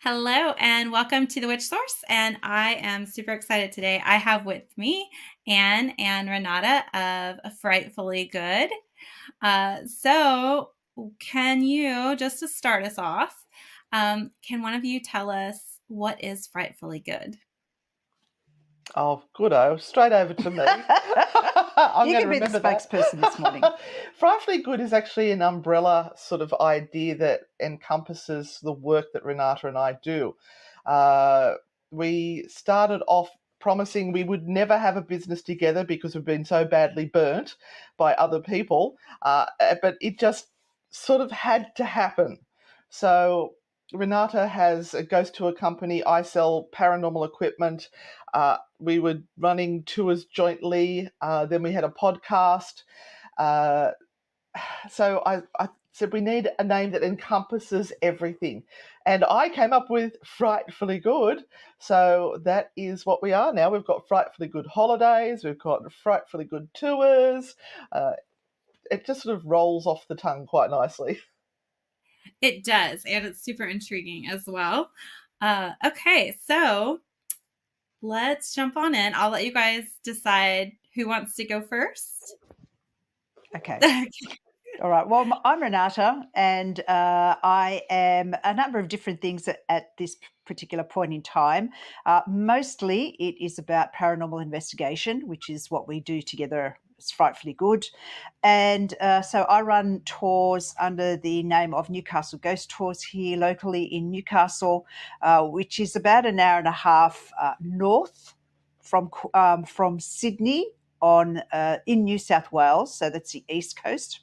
Hello and welcome to the Witch Source. And I am super excited today. I have with me Anne Renata of Frightfully Good. Can you, just to start us off, can one of you tell us what is Frightfully Good? Oh, good-o. Straight over to me. I'm You going to can be the remember that. spokesperson this morning. Frightfully Good is actually an umbrella sort of idea that encompasses the work that Renata and I do. Uh, we started off promising we would never have a business together because we've been so badly burnt by other people, but it just sort of had to happen. So Renata goes to a company. I sell paranormal equipment. We were running tours jointly. Then we had a podcast. Uh, so I said we need a name that encompasses everything. And I came up with Frightfully Good. So that is what we are now. We've got Frightfully Good Holidays. We've got Frightfully Good Tours. Uh, it just sort of rolls off the tongue quite nicely. It does, and it's super intriguing as well. Okay, so let's jump on in. I'll let you guys decide who wants to go first. Okay. All right. Well, I'm Renata, and I am a number of different things at this particular point in time. Mostly it is about paranormal investigation, which is what we do together. It's Frightfully Good. And so I run tours under the name of Newcastle Ghost Tours here locally in Newcastle, which is about an hour and a half north from Sydney in New South Wales. So that's the east coast.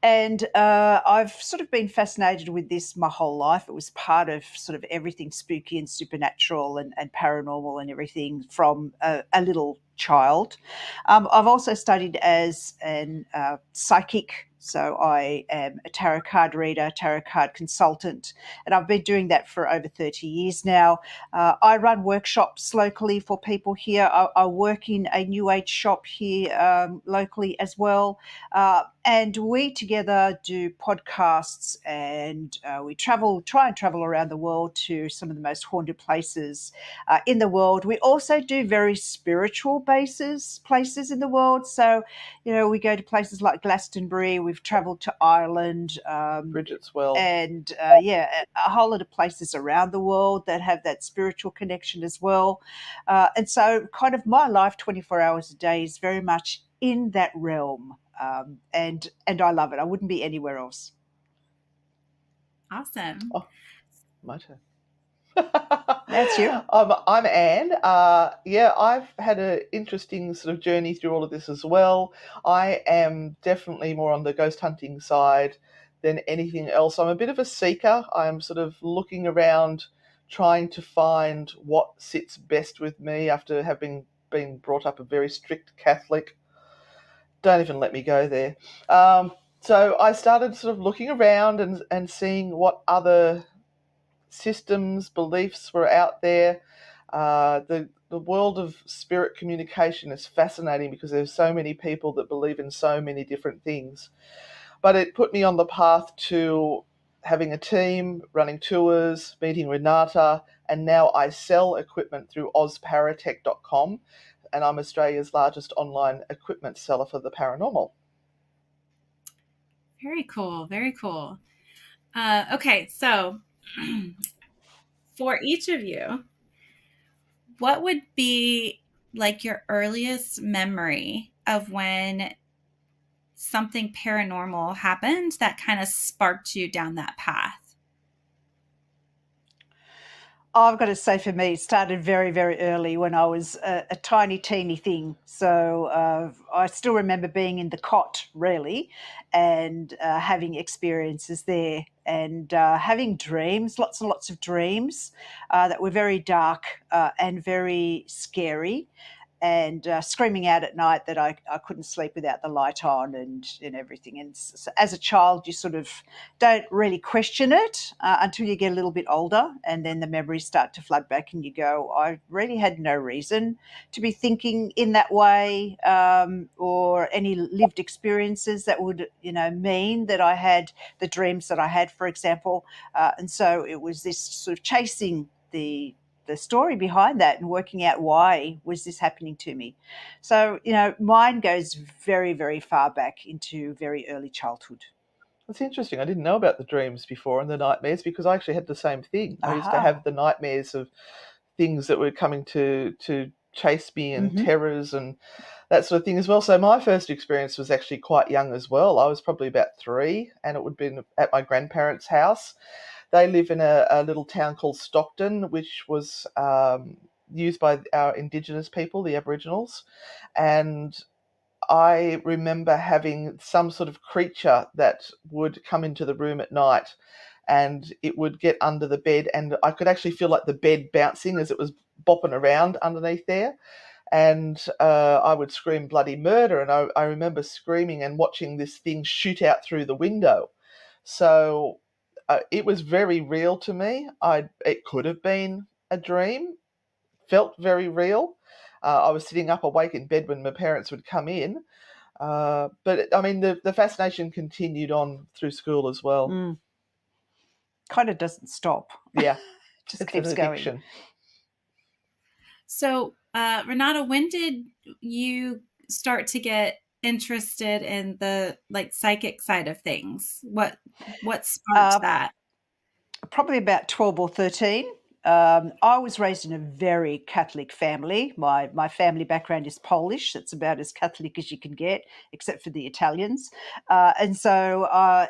And I've sort of been fascinated with this my whole life. It was part of sort of everything spooky and supernatural and paranormal and everything from a little child. I've also studied as an psychic. So I am a tarot card reader, tarot card consultant, and I've been doing that for over 30 years now. I run workshops locally for people here. I work in a New Age shop here locally as well. And we together do podcasts, and we try and travel around the world to some of the most haunted places in the world. We also do very spiritual places in the world. So, we go to places like Glastonbury. We've travelled to Ireland, Bridget's well. and a whole lot of places around the world that have that spiritual connection as well. And so, kind of my life, 24 hours a day, is very much in that realm. And I love it. I wouldn't be anywhere else. Awesome. Oh, my turn. That's you. I'm Anne. I've had an interesting sort of journey through all of this as well. I am definitely more on the ghost hunting side than anything else. I'm a bit of a seeker. I'm sort of looking around, trying to find what sits best with me after having been brought up a very strict Catholic. Don't even let me go there. So I started sort of looking around and seeing what other systems, beliefs were out there. The world of spirit communication is fascinating because there's so many people that believe in so many different things. But it put me on the path to having a team, running tours, meeting Renata, and now I sell equipment through ozparatech.com, and I'm Australia's largest online equipment seller for the paranormal. Very cool. Very cool. Okay, so for each of you, what would be like your earliest memory of when something paranormal happened that kind of sparked you down that path? I've got to say, for me, it started very, very early when I was a tiny, teeny thing. So I still remember being in the cot, really, and having experiences there and having dreams, lots and lots of dreams that were very dark and very scary. and screaming out at night that I couldn't sleep without the light on and everything. And so as a child, you sort of don't really question it until you get a little bit older, and then the memories start to flood back, and you go, I really had no reason to be thinking in that way, or any lived experiences that would, mean that I had the dreams that I had, for example. And so it was this sort of chasing the story behind that and working out why was this happening to me. So, mine goes very, very far back into very early childhood. That's interesting. I didn't know about the dreams before and the nightmares because I actually had the same thing. I used to have Aha. the nightmares of things that were coming to chase me and Mm-hmm. terrors and that sort of thing as well. So my first experience was actually quite young as well. I was probably about 3, and it would have been at my grandparents' house. They live in a little town called Stockton, which was used by our Indigenous people, the Aboriginals. And I remember having some sort of creature that would come into the room at night, and it would get under the bed, and I could actually feel like the bed bouncing as it was bopping around underneath there. And I would scream bloody murder. And I remember screaming and watching this thing shoot out through the window. So it was very real to me. It could have been a dream, felt very real. I was sitting up awake in bed when my parents would come in. But I mean, the fascination continued on through school as well. Mm. Kind of doesn't stop. Yeah, Just it's an keeps going. addiction. So, Renata, when did you start to get interested in the like psychic side of things? What sparked Uh, that? Probably about 12 or 13. I was raised in a very Catholic family. My family background is Polish. That's about as Catholic as you can get, except for the Italians. And so I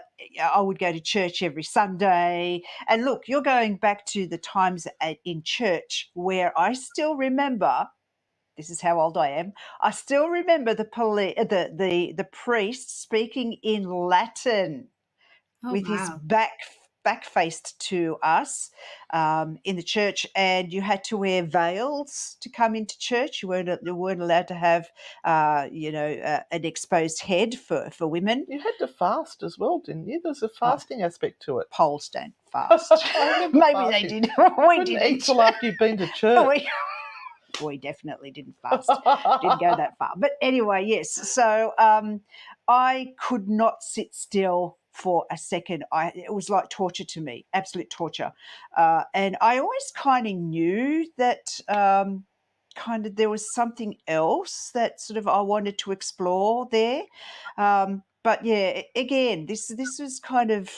would go to church every Sunday. And look, you're going back to the times in church where I still remember. This is how old I am. I still remember the priest speaking in Latin Oh, with his wow. back faced to us in the church, and you had to wear veils to come into church. You weren't allowed to have an exposed head for women. You had to fast as well, didn't you? There's a Oh, fasting aspect to it. Poles don't fast. I remember Maybe they fasting. did. You We couldn't eat didn't. till after you'd been to church. we, we definitely didn't fast. Didn't go that far. But anyway, yes. So I could not sit still for a second. It was like torture to me, absolute torture. And I always kind of knew that kind of there was something else that sort of I wanted to explore there. But yeah, again, this was kind of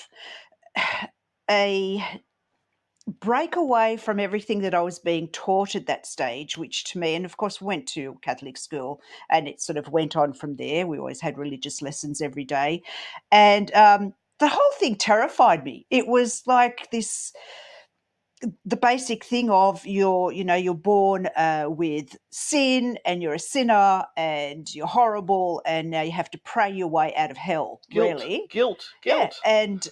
a break away from everything that I was being taught at that stage, which to me, and of course, went to Catholic school, and it sort of went on from there. We always had religious lessons every day, and the whole thing terrified me. It was like this. The basic thing of you're born with sin, and you're a sinner, and you're horrible, and now you have to pray your way out of hell, Guilt, really. guilt, Yeah, guilt. and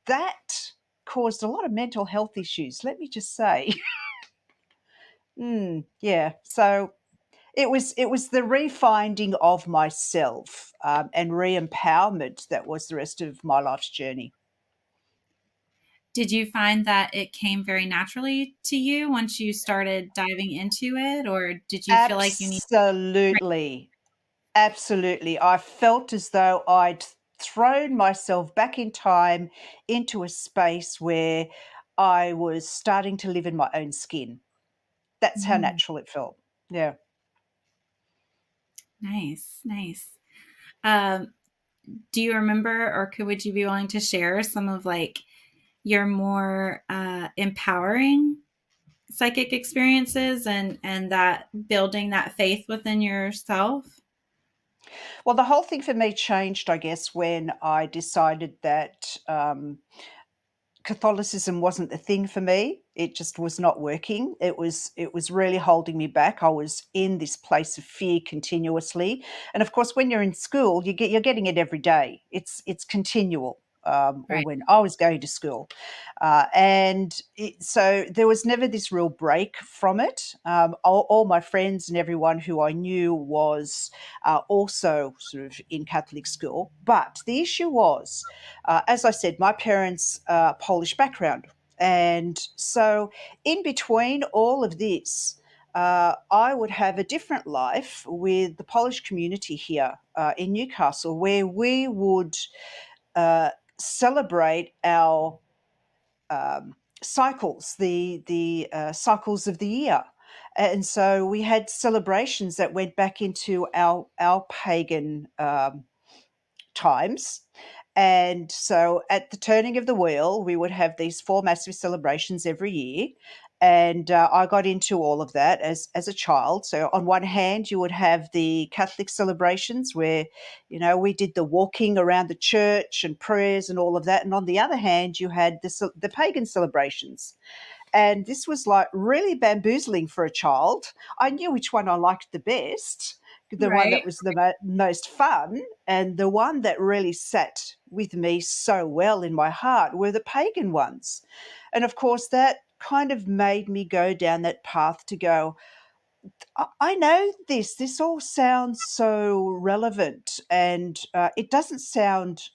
that caused a lot of mental health issues, let me just say. Yeah, so it was the refinding of myself, and re-empowerment that was the rest of my life's journey. Did you find that it came very naturally to you once you started diving into it, or did you feel like you need Absolutely. Absolutely. I felt as though I'd thrown myself back in time into a space where I was starting to live in my own skin. That's how Mhm. natural it felt. Yeah. Nice, nice. Um, do you remember, or would you be willing to share some of like your more empowering psychic experiences and that building that faith within yourself? Well, the whole thing for me changed, I guess, when I decided that Catholicism wasn't the thing for me. It just was not working. It was really holding me back. I was in this place of fear continuously, and of course, when you're in school, you're getting it every day. It's continual. or Right. when I was going to school. So there was never this real break from it. All my friends and everyone who I knew was also sort of in Catholic school. But the issue was, as I said, my parents' Polish background. And so in between all of this, I would have a different life with the Polish community here in Newcastle, where we would uh, celebrate our cycles, the cycles of the year. And so we had celebrations that went back into our pagan times. And so at the turning of the wheel, we would have these four massive celebrations every year. And I got into all of that as a child. So on one hand, you would have the Catholic celebrations where, we did the walking around the church and prayers and all of that. And on the other hand, you had the pagan celebrations. And this was like really bamboozling for a child. I knew which one I liked the best, the one Right. that was the most fun, and the one that really sat with me so well in my heart were the pagan ones. And of course, that kind of made me go down that path to go, I know this. This all sounds so relevant, and it doesn't sound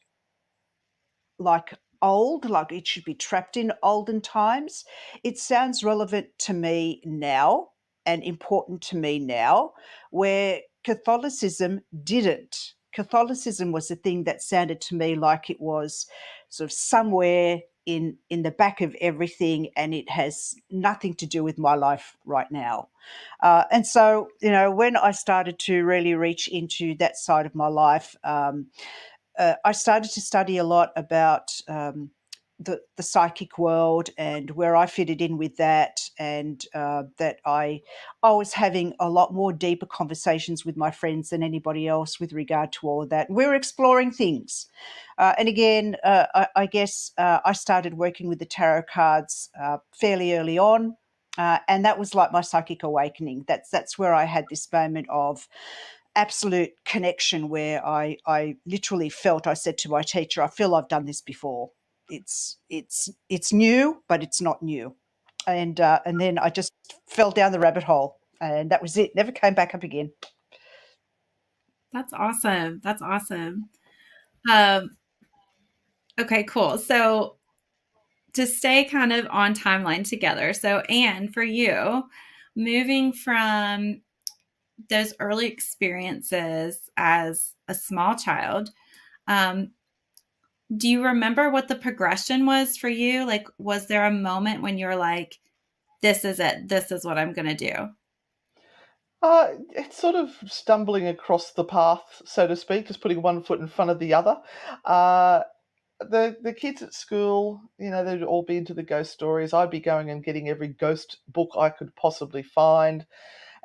like old, like it should be trapped in olden times. It sounds relevant to me now and important to me now, where Catholicism didn't. Catholicism was the thing that sounded to me like it was sort of somewhere in the back of everything, and it has nothing to do with my life right now. And so, when I started to really reach into that side of my life, I started to study a lot about the psychic world and where I fitted in with that, and that I was having a lot more deeper conversations with my friends than anybody else with regard to all of that. We were exploring things, and again, I guess I started working with the tarot cards fairly early on. And that was like my psychic awakening. That's where I had this moment of absolute connection where I literally felt, I said to my teacher, I feel I've done this before. It's new, but it's not new. And then I just fell down the rabbit hole, and that was it. Never came back up again. That's awesome. That's awesome. Um, okay, cool. So to stay kind of on timeline together. So Anne, for you, moving from those early experiences as a small child, um, do you remember what the progression was for you? Like, was there a moment when you were like, this is it, this is what I'm going to do? It's sort of stumbling across the path, so to speak, just putting one foot in front of the other. Uh, the kids at school, they'd all be into the ghost stories. I'd be going and getting every ghost book I could possibly find,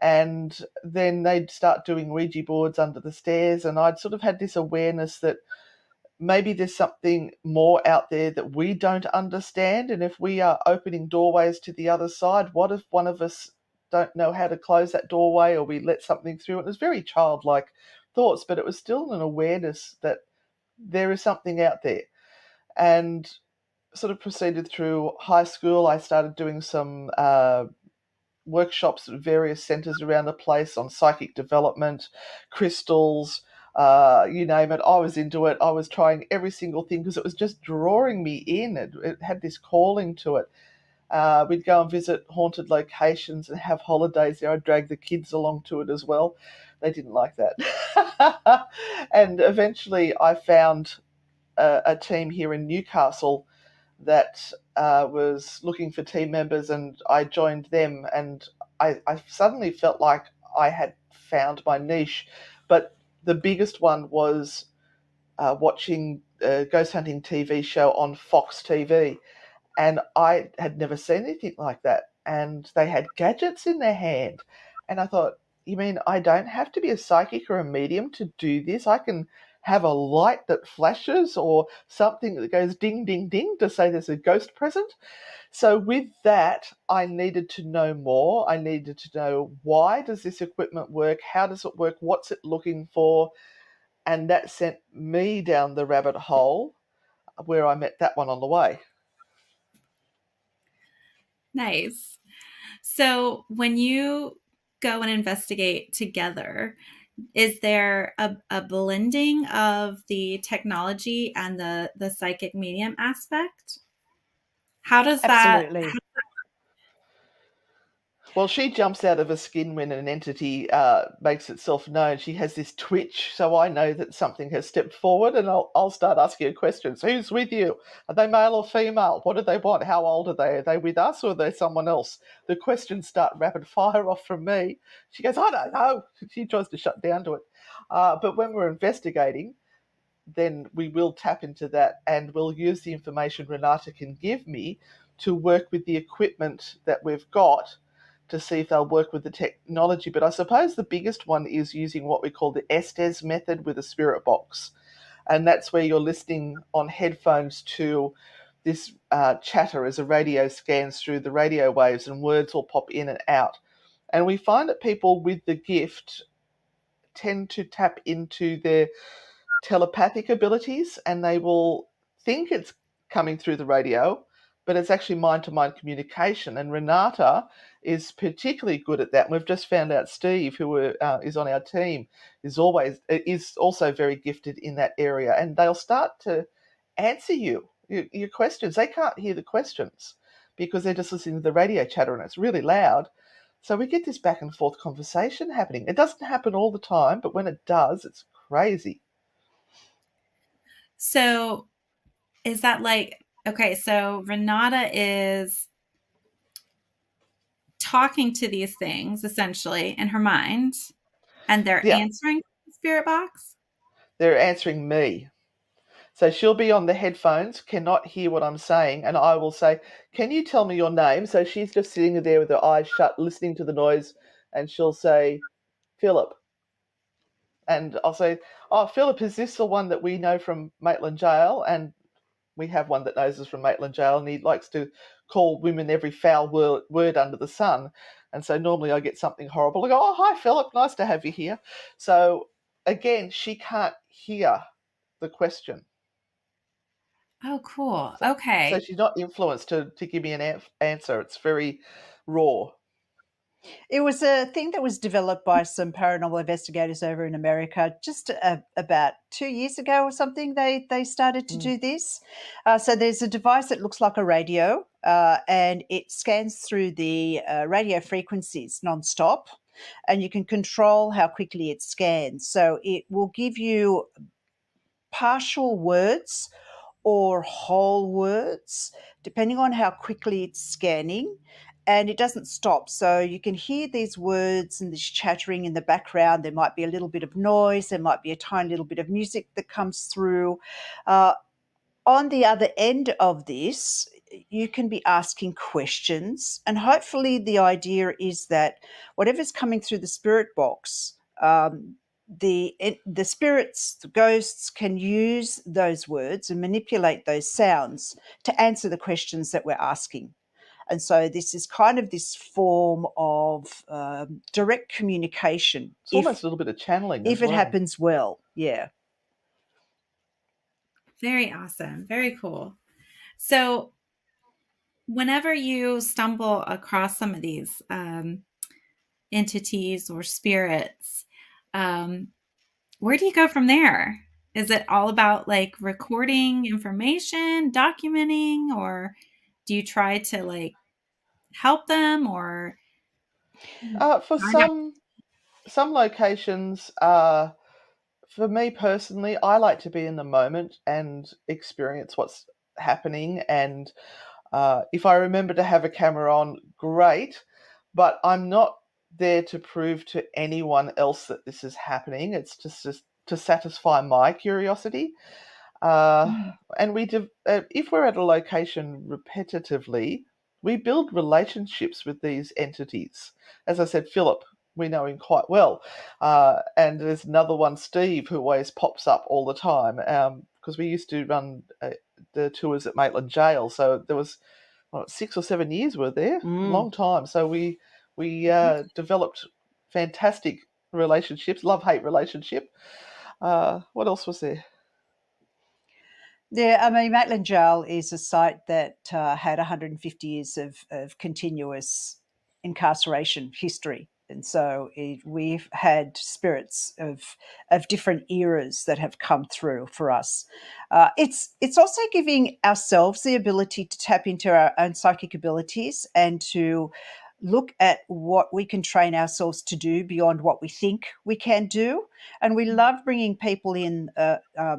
and then they'd start doing Ouija boards under the stairs, and I'd sort of had this awareness that maybe there's something more out there that we don't understand, and if we are opening doorways to the other side, what if one of us don't know how to close that doorway, or we let something through? It was very childlike thoughts, but it was still an awareness that there is something out there. And sort of proceeded through high school. I started doing some workshops at various centres around the place on psychic development, crystals, you name it. I was into it. I was trying every single thing because it was just drawing me in. It had this calling to it. We'd go and visit haunted locations and have holidays there. I'd drag the kids along to it as well. They didn't like that. And eventually I found a team here in Newcastle that was looking for team members, and I joined them, and I suddenly felt like I had found my niche. But the biggest one was watching a ghost hunting TV show on Fox TV, and I had never seen anything like that. And they had gadgets in their hand, and I thought, you mean I don't have to be a psychic or a medium to do this? I can have a light that flashes or something that goes ding, ding, ding to say there's a ghost present. So with that, I needed to know more. I needed to know, why does this equipment work? How does it work? What's it looking for? And that sent me down the rabbit hole where I met that one on the way. Nice. So when you go and investigate together, is there a blending of the technology and the psychic medium aspect? How does that Absolutely. Well, she jumps out of her skin when an entity makes itself known. She has this twitch, so I know that something has stepped forward, and I'll start asking her questions. Who's with you? Are they male or female? What do they want? How old are they? Are they with us or are they someone else? The questions start rapid fire off from me. She goes, I don't know. She tries to shut down to it. But when we're investigating, then we will tap into that and we'll use the information Renata can give me to work with the equipment that we've got to see if they'll work with the technology. But I suppose the biggest one is using what we call the Estes method with a spirit box. And that's where you're listening on headphones to this chatter as a radio scans through the radio waves and words will pop in and out. And we find that people with the gift tend to tap into their telepathic abilities and they will think it's coming through the radio, but it's actually mind to mind communication. And Renata is particularly good at that. And we've just found out Steve, who is on our team, is also very gifted in that area. And they'll start to answer your questions. They can't hear the questions because they're just listening to the radio chatter and it's really loud. So we get this back and forth conversation happening. It doesn't happen all the time, but when it does, it's crazy. So is that like, okay, so Renata is talking to these things essentially in her mind and they're Yeah, answering the spirit box? they're answering me. So she'll be on the headphones, cannot hear what I'm saying, and I will say, can you tell me your name? So she's just sitting there with her eyes shut, listening to the noise, and she'll say, Philip. And I'll say, oh, Philip, is this the one that we know from Maitland Jail? And we have one that knows us from Maitland Jail, and he likes to call women every foul word under the sun. And so normally I get something horrible. I go, oh, hi, Philip, nice to have you here. So again, she can't hear the question. Oh, cool. So Okay. she's not influenced to give me an answer. It's very raw. It was a thing that was developed by some paranormal investigators over in America just about 2 years ago or something. They started to Mm. do this. So there's a device that looks like a radio, and it scans through the radio frequencies nonstop, and you can control how quickly it scans. So it will give you partial words or whole words, depending on how quickly it's scanning. And it doesn't stop. So you can hear these words and this chattering in the background. There might be a little bit of noise, there might be a tiny little bit of music that comes through. Uh, on the other end of this, you can be asking questions. And hopefully, the idea is that whatever's coming through the spirit box, the spirits, the ghosts can use those words and manipulate those sounds to answer the questions that we're asking. And so this is kind of this form of direct communication It's almost a little bit of channeling as if it well. happens well. Yeah. Very awesome. Very cool. So whenever you stumble across some of these entities or spirits, um, where do you go from there? Is it all about like recording information, documenting, or do you try to like help them or For find out? some locations, for me personally, I like to be in the moment and experience what's happening. And if I remember to have a camera on, great. But I'm not there to prove to anyone else that this is happening. It's just to satisfy my curiosity. Uh, Mm. and if we're at a location repetitively, we build relationships with these entities. As I said, Philip, we know him quite well. And there's another one, Steve, who always pops up all the time because we used to run the tours at Maitland Jail. So there was 6 or 7 years we were there, Mm. long time. So we developed fantastic relationships, love hate relationship. What else was there? Yeah, I mean, Maitland Jail is a site that had 150 years of continuous incarceration history. And so we've had spirits of different eras that have come through for us. It's also giving ourselves the ability to tap into our own psychic abilities and to look at what we can train ourselves to do beyond what we think we can do. And we love bringing people in,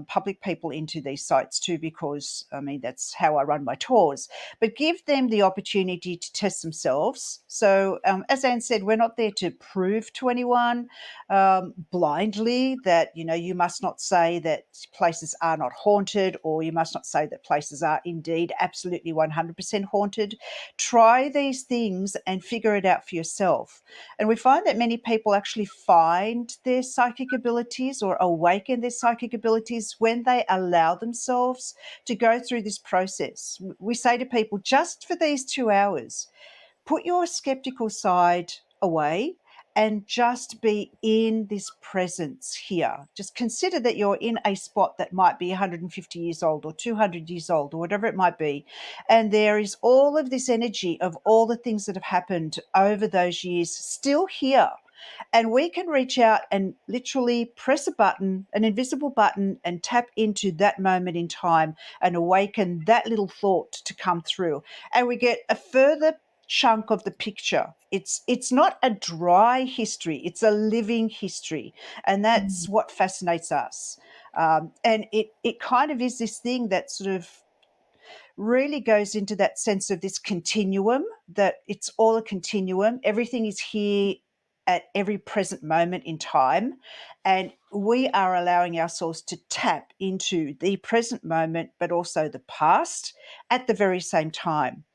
public people into these sites too, because I mean, that's how I run my tours. But give them the opportunity to test themselves. So, as Anne said, we're not there to prove to anyone blindly that, you must not say that places are not haunted, or you must not say that places are indeed absolutely 100% haunted. Try these things and figure it out for yourself. And we find that many people actually find their psychic abilities or awaken their psychic abilities when they allow themselves to go through this process. We say to people, just for these 2 hours, put your skeptical side away and just be in this presence here. Just consider that you're in a spot that might be 150 years old or 200 years old or whatever it might be. And there is all of this energy of all the things that have happened over those years still here. And we can reach out and literally press a button, an invisible button, and tap into that moment in time and awaken that little thought to come through. And we get a further chunk of the picture. It's not a dry history, it's a living history. And that's what fascinates us. And it kind of is this thing that sort of really goes into that sense of this continuum, that it's all a continuum. Everything is here at every present moment in time. And we are allowing ourselves to tap into the present moment, but also the past at the very same time.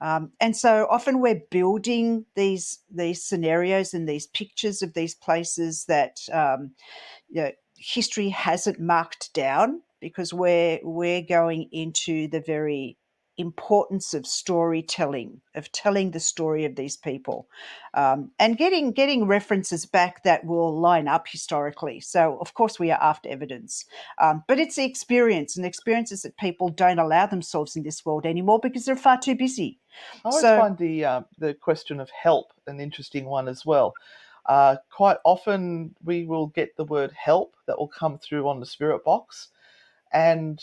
And so often we're building these scenarios and these pictures of these places that history hasn't marked down, because we're going into the very importance of storytelling, of telling the story of these people, and getting references back that will line up historically. So of course we are after evidence, but it's the experience, and the experience is that people don't allow themselves in this world anymore because they're far too busy. I always So find the question of help an interesting one as well. Quite often we will get the word help that will come through on the spirit box, and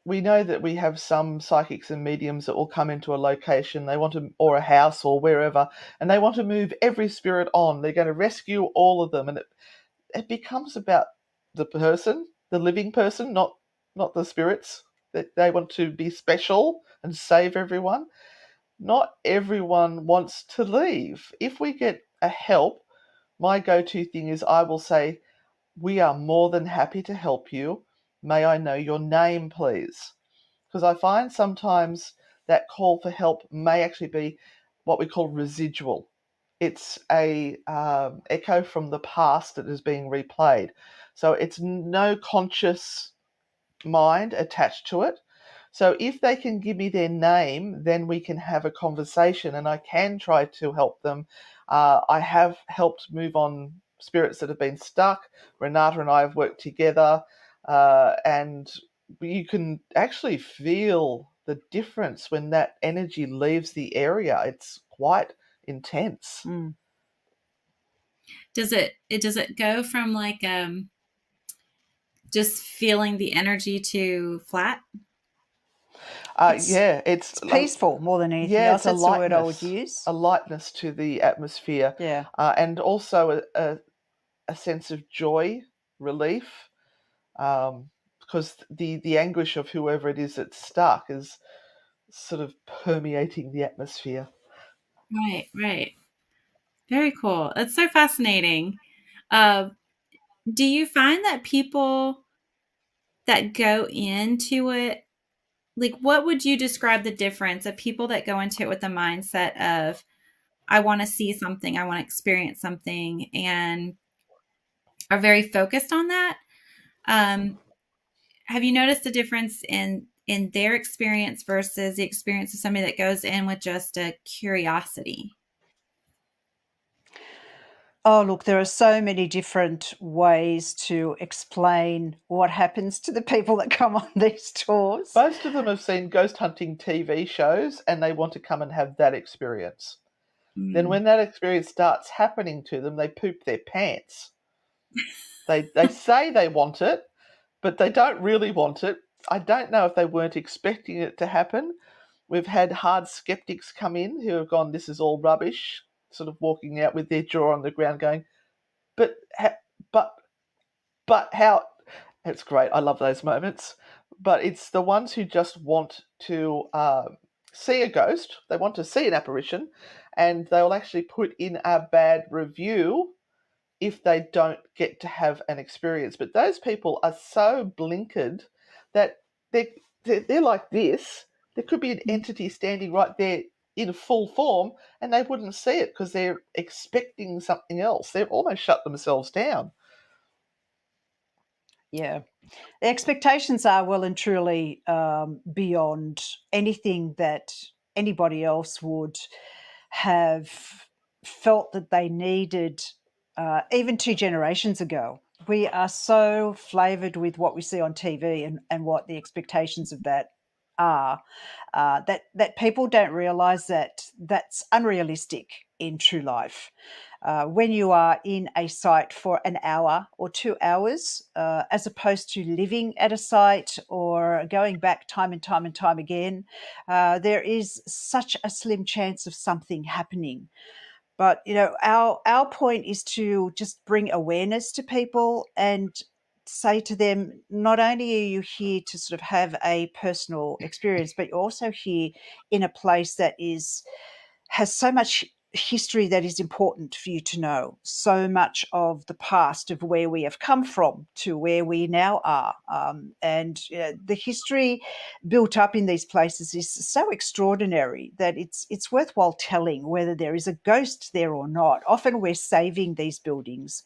we know that we have some psychics and mediums that will come into a location, they want to, or a house or wherever, and they want to move every spirit on. They're going to rescue all of them, and it becomes about the person, the living person, not the spirits. That they want to be special and save everyone. Not everyone wants to leave. If we get a help, my go-to thing is I will say, "We are more than happy to help you. May I know your name, please?" Because I find sometimes that call for help may actually be what we call residual. It's a echo from the past that is being replayed. So it's no conscious mind attached to it. So if they can give me their name, then we can have a conversation and I can try to help them. I have helped move on spirits that have been stuck. Renata and I have worked together, and you can actually feel the difference when that energy leaves the area. It's quite intense. Does it go from like just feeling the energy to flat? it's Yeah, it's peaceful more than anything yeah, else. it's That's the word I would a use. lightness to the atmosphere, Yeah. and also a sense of joy, relief, because the anguish of whoever it is that's stuck is sort of permeating the atmosphere. Right, right. Very cool. That's so fascinating. Uh, do you find that people that go into it, like, what would you describe the difference of people that go into it with the mindset of, I want to see something, I want to experience something, and are very focused on that? Um, have you noticed a difference in their experience versus the experience of somebody that goes in with just a curiosity? Oh, look, there are so many different ways to explain what happens to the people that come on these tours. Most of them have seen ghost hunting TV shows and they want to come and have that experience. Then, Mm. when that experience starts happening to them, they poop their pants. They say they want it, but they don't really want it. I don't know if they weren't expecting it to happen. We've had hard skeptics come in who have gone, "This is all rubbish," sort of walking out with their jaw on the ground, going, "But, but, but how?" It's great. I love those moments. But it's the ones who just want to see a ghost. They want to see an apparition, and they'll actually put in a bad review if they don't get to have an experience. But those people are so blinkered that they're, they're like this. There could be an entity standing right there in full form, and they wouldn't see it because they're expecting something else. They've almost shut themselves down. Yeah. The expectations are well and truly beyond anything that anybody else would have felt that they needed even 2 generations ago. We are so flavored with what we see on TV and what the expectations of that are, that people don't realize that that's unrealistic in true life. When you are in a site for an hour or 2 hours, as opposed to living at a site or going back time and time and time again, there is such a slim chance of something happening. But our point is to just bring awareness to people and say to them, not only are you here to sort of have a personal experience, but you're also here in a place that has so much history that is important for you to know, so much of the past of where we have come from to where we now are. And the history built up in these places is so extraordinary that it's worthwhile telling, whether there is a ghost there or not. Often we're saving these buildings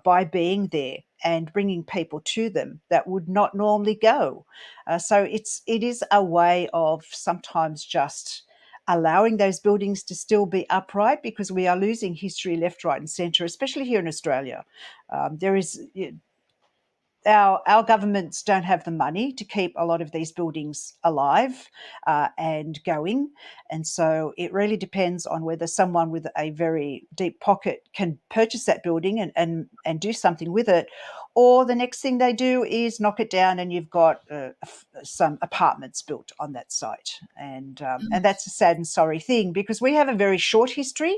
by being there and bringing people to them that would not normally go. So it is a way of sometimes just allowing those buildings to still be upright, because we are losing history left, right, and centre, especially here in Australia. There is our governments don't have the money to keep a lot of these buildings alive and going, and so it really depends on whether someone with a very deep pocket can purchase that building and do something with it, or the next thing they do is knock it down and you've got some apartments built on that site, and that's a sad and sorry thing, because we have a very short history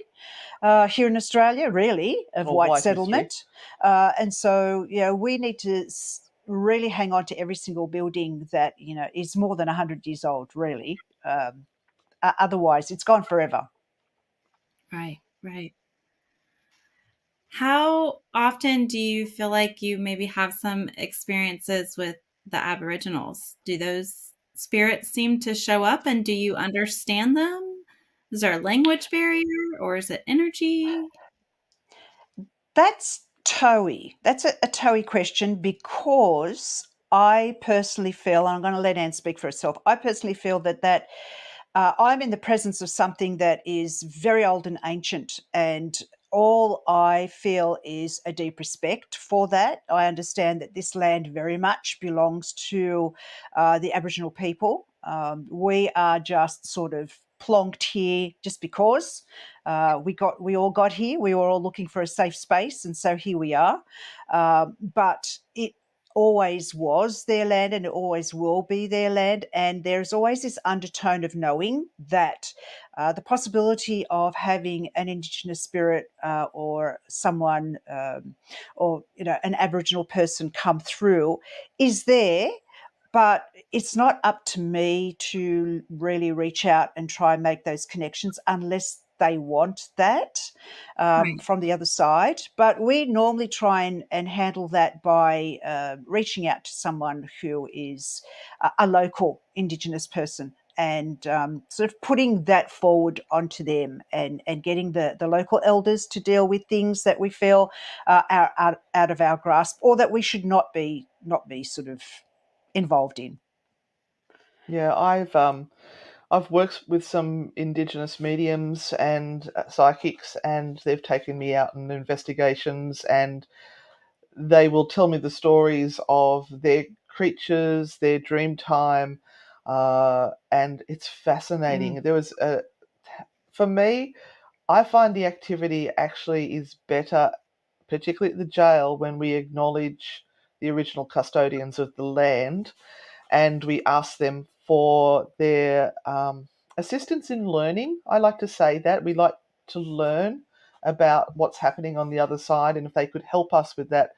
here in Australia, really, of Or white white history. settlement. And so, we need to really hang on to every single building that, is more than 100 years old, really. Otherwise, it's gone forever. Right, right. How often do you feel like you maybe have some experiences with the Aboriginals? Do those spirits seem to show up and do you understand them? Is there a language barrier or is it energy? That's toey. That's a toey question, because I personally feel, and I'm going to let Anne speak for herself, I personally feel that I'm in the presence of something that is very old and ancient, and all I feel is a deep respect for that. I understand that this land very much belongs to the Aboriginal people. We are just sort of plonked here just because we all got here. We were all looking for a safe space, and so here we are. But it always was their land and it always will be their land. And there's always this undertone of knowing that the possibility of having an Indigenous spirit or someone or an Aboriginal person come through is there. But it's not up to me to really reach out and try and make those connections unless they want that Right. from the other side. But we normally try and handle that by reaching out to someone who is a local Indigenous person and sort of putting that forward onto them and getting the local elders to deal with things that we feel are out of our grasp, or that we should not be sort of involved in. Yeah, I've worked with some Indigenous mediums and psychics, and they've taken me out on investigations, and they will tell me the stories of their creatures, their dream time, and it's fascinating. Mm, For me, I find the activity actually is better, particularly at the jail, when we acknowledge the original custodians of the land and we ask them for their assistance in learning. I like to say that. We like to learn about what's happening on the other side, and if they could help us with that,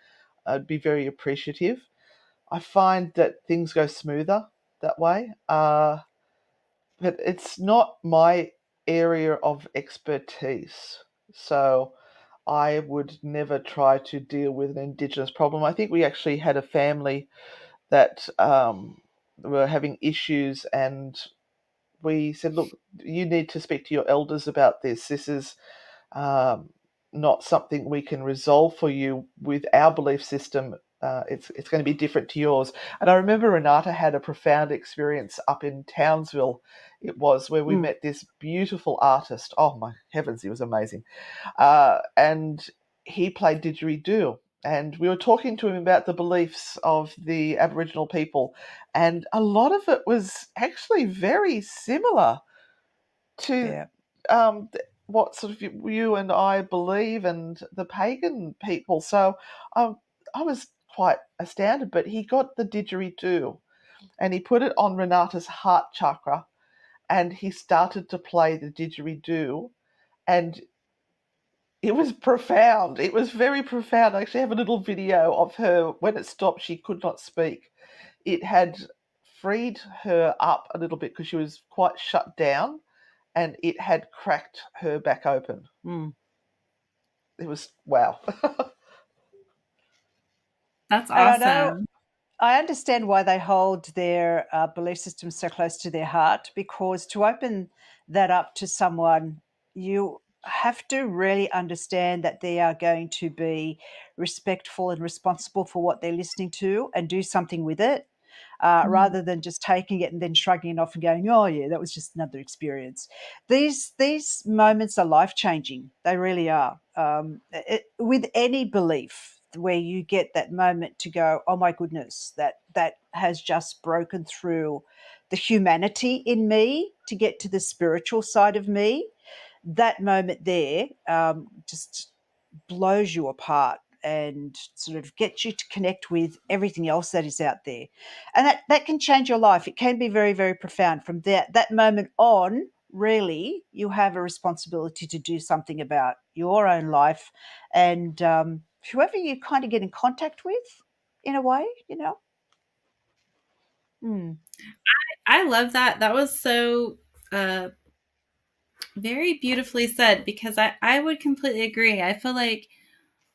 I'd be very appreciative. I find that things go smoother that way, but it's not my area of expertise. So I would never try to deal with an Indigenous problem. I think we actually had a family that were having issues, and we said, "Look, you need to speak to your elders about this. This is um, not something we can resolve for you with our belief system. It's going to be different to yours." And I remember Renata had a profound experience up in Townsville. It was where we mm, met this beautiful artist. Oh my heavens, he was amazing. And he played didgeridoo. And we were talking to him about the beliefs of the Aboriginal people, and a lot of it was actually very similar to yeah. what sort of you and I believe and the pagan people. So I was quite astounded, but he got the didgeridoo and he put it on Renata's heart chakra and he started to play the didgeridoo, and it was profound. It was very profound. I actually have a little video of her. When it stopped, she could not speak. It had freed her up a little bit because she was quite shut down, and it had cracked her back open. Mm. It was wow. That's And I know awesome. I understand why they hold their belief system so close to their heart, because to open that up to someone, you have to really understand that they are going to be respectful and responsible for what they're listening to and do something with it, Mhm. rather than just taking it and then shrugging it off and going, "Oh yeah, that was just another experience." These moments are life changing. They really are. With any belief, where you get that moment to go, "Oh my goodness, that has just broken through the humanity in me to get to the spiritual side of me." That moment there just blows you apart and sort of gets you to connect with everything else that is out there, and that can change your life. It can be very, very profound. From that moment on, really, you have a responsibility to do something about your own life, and whoever you kind of get in contact with, in a way, you know. Mm, I love that. That was so very beautifully said, because I would completely agree. I feel like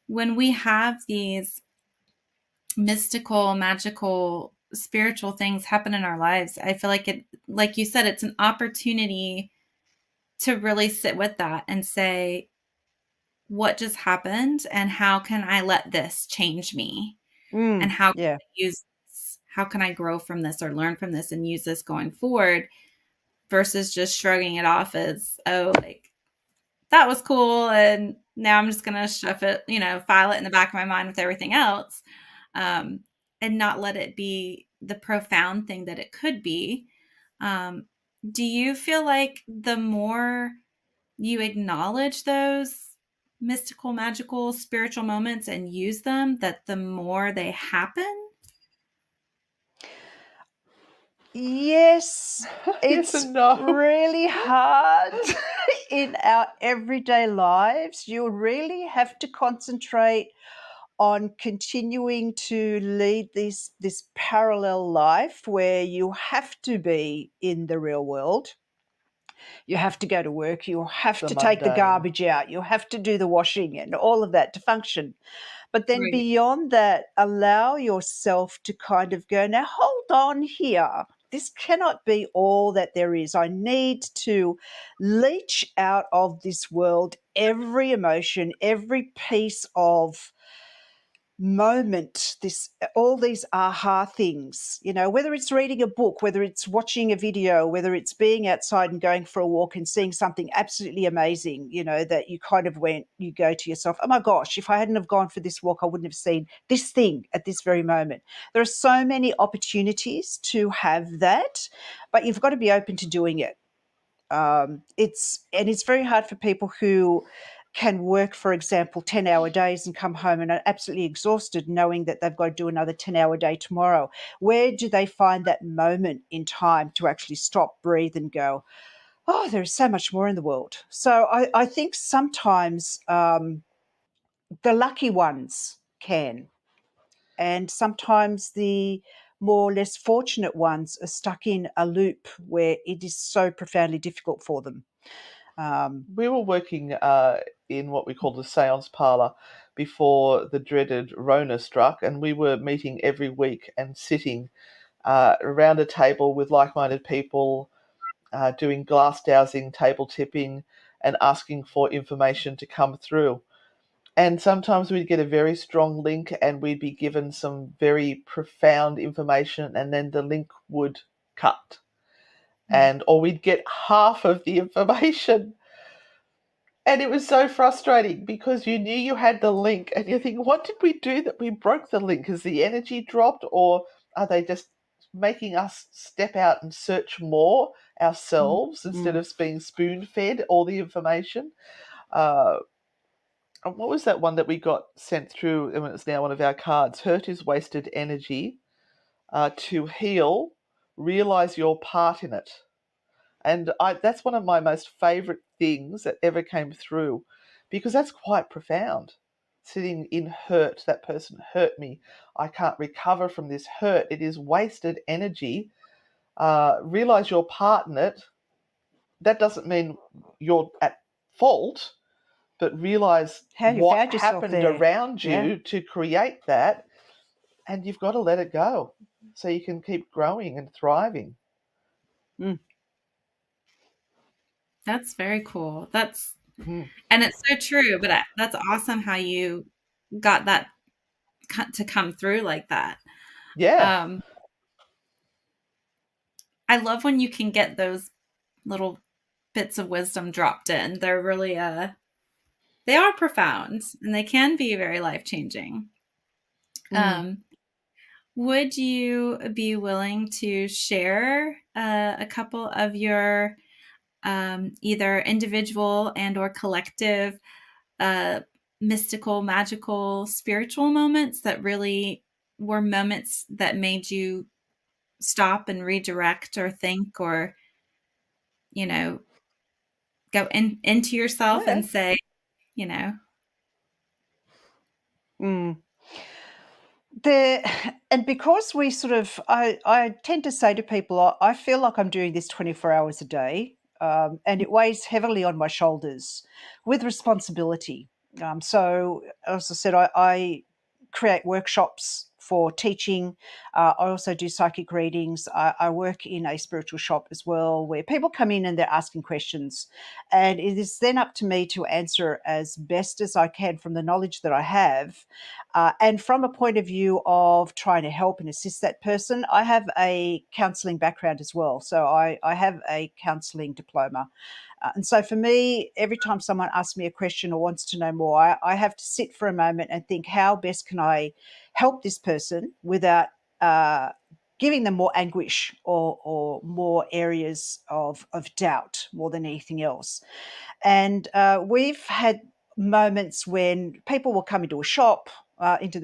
when we have these mystical, magical, spiritual things happen in our lives, I feel like it, like you said, it's an opportunity to really sit with that and say, what just happened and how can I let this change me? And how can yeah. I use this? How can I grow from this or learn from this and use this going forward, versus just shrugging it off as, oh, like that was cool. And now I'm just going to shove it, file it in the back of my mind with everything else. Um, and not let it be the profound thing that it could be. Um, do you feel like the more you acknowledge those mystical, magical, spiritual moments and use them, that the more they happen? Yes, Yes it's and no. really hard in our everyday lives. You really have to concentrate on continuing to lead this parallel life where you have to be in the real world. You have to go to work, you have The to take the mundane. garbage out, you have to do the washing and all of that to function. But then Right. beyond that, allow yourself to kind of go, "Now hold on here. This cannot be all that there is. I need to leach out of this world every emotion, every piece of moment, all these aha things, whether it's reading a book, whether it's watching a video, whether it's being outside and going for a walk and seeing something absolutely amazing, that you kind of you go to yourself, oh my gosh, if I hadn't have gone for this walk, I wouldn't have seen this thing at this very moment. There are so many opportunities to have that, but you've got to be open to doing it. It's very hard for people who can work, for example, 10-hour days and come home and are absolutely exhausted, knowing that they've got to do another 10-hour day tomorrow. Where do they find that moment in time to actually stop, breathe, and go, oh, there's so much more in the world? So I think sometimes the lucky ones can, and sometimes the more or less fortunate ones are stuck in a loop where it is so profoundly difficult for them. We were working in what we call the seance parlour before the dreaded Rona struck, and we were meeting every week and sitting around a table with like-minded people, doing glass dowsing, table tipping, and asking for information to come through. And sometimes we'd get a very strong link and we'd be given some very profound information, and then the link would cut. Or we'd get half of the information. And it was so frustrating because you knew you had the link and you think, what did we do that we broke the link? Has the energy dropped, or are they just making us step out and search more ourselves instead of being spoon fed all the information? And what was that one that we got sent through? And it's now one of our cards. Hurt is wasted energy. To heal, realize your part in it. And that's one of my most favourite things that ever came through, because that's quite profound. Sitting in hurt, that person hurt me. I can't recover from this hurt. It is wasted energy. Realize your part in it. That doesn't mean you're at fault, but realize How you what found yourself happened there. around Yeah. you to create that, and you've got to let it go so you can keep growing and thriving. That's very cool. Mm. And it's so true, but that's awesome how you got that to come through like that. Yeah. I love when you can get those little bits of wisdom dropped in. They're really they are profound and they can be very life-changing. Would you be willing to share a couple of your either individual and or collective mystical, magical, spiritual moments that really were moments that made you stop and redirect or think, or go into yourself Yeah. and say, you know And because we sort of, I tend to say to people, I feel like I'm doing this 24 hours a day, and it weighs heavily on my shoulders with responsibility. So, as I said, I create workshops for teaching. I also do psychic readings. I work in a spiritual shop as well, where people come in and they're asking questions. And it is then up to me to answer as best as I can from the knowledge that I have. And from a point of view of trying to help and assist that person, I have a counselling background as well. So I have a counselling diploma. And so for me, every time someone asks me a question or wants to know more, I have to sit for a moment and think, how best can I help this person without giving them more anguish or more areas of doubt more than anything else. And we've had moments when people will come into the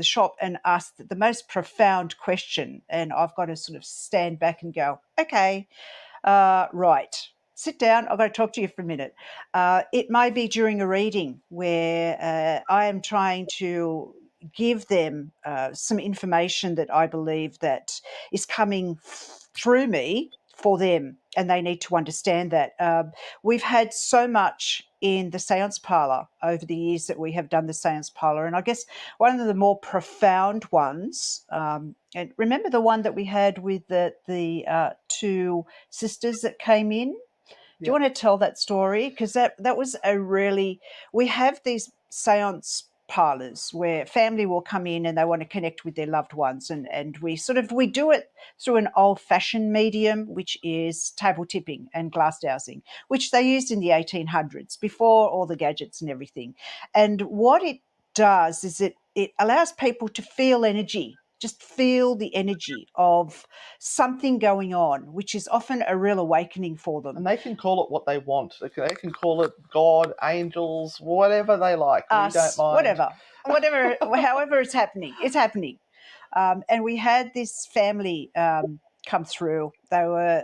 shop and ask the most profound question. And I've got to sort of stand back and go, okay, right, sit down. I've got to talk to you for a minute. It may be during a reading where I am trying to give them some information that I believe that is coming through me for them, and they need to understand that. We've had so much in the seance parlour over the years that we have done the seance parlour, and I guess one of the more profound ones, and remember the one that we had with the two sisters that came in? Do you want to tell that story? Because that was a really, we have these seance parlors where family will come in and they want to connect with their loved ones, and we do it through an old-fashioned medium, which is table tipping and glass dowsing, which they used in the 1800s before all the gadgets and everything. And what it does is it allows people to feel energy, just feel the energy of something going on, which is often a real awakening for them. And they can call it what they want. They can call it God, angels, whatever they like. We don't Us, mind. whatever, however it's happening, it's happening. And we had this family come through.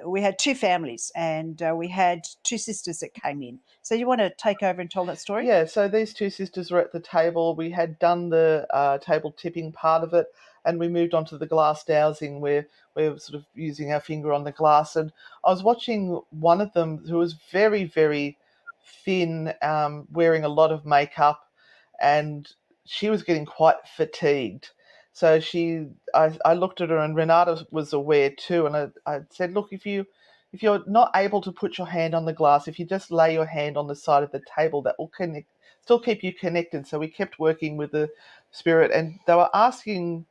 We had two families, and we had two sisters that came in. So you want to take over and tell that story? Yeah, so these two sisters were at the table. We had done the table tipping part of it, and we moved on to the glass dowsing where we're sort of using our finger on the glass. And I was watching one of them who was very, very thin, wearing a lot of makeup, and she was getting quite fatigued. So I looked at her, and Renata was aware too, and I said, look, if you're not able to put your hand on the glass, if you just lay your hand on the side of the table, that will still keep you connected. So we kept working with the spirit, and they were asking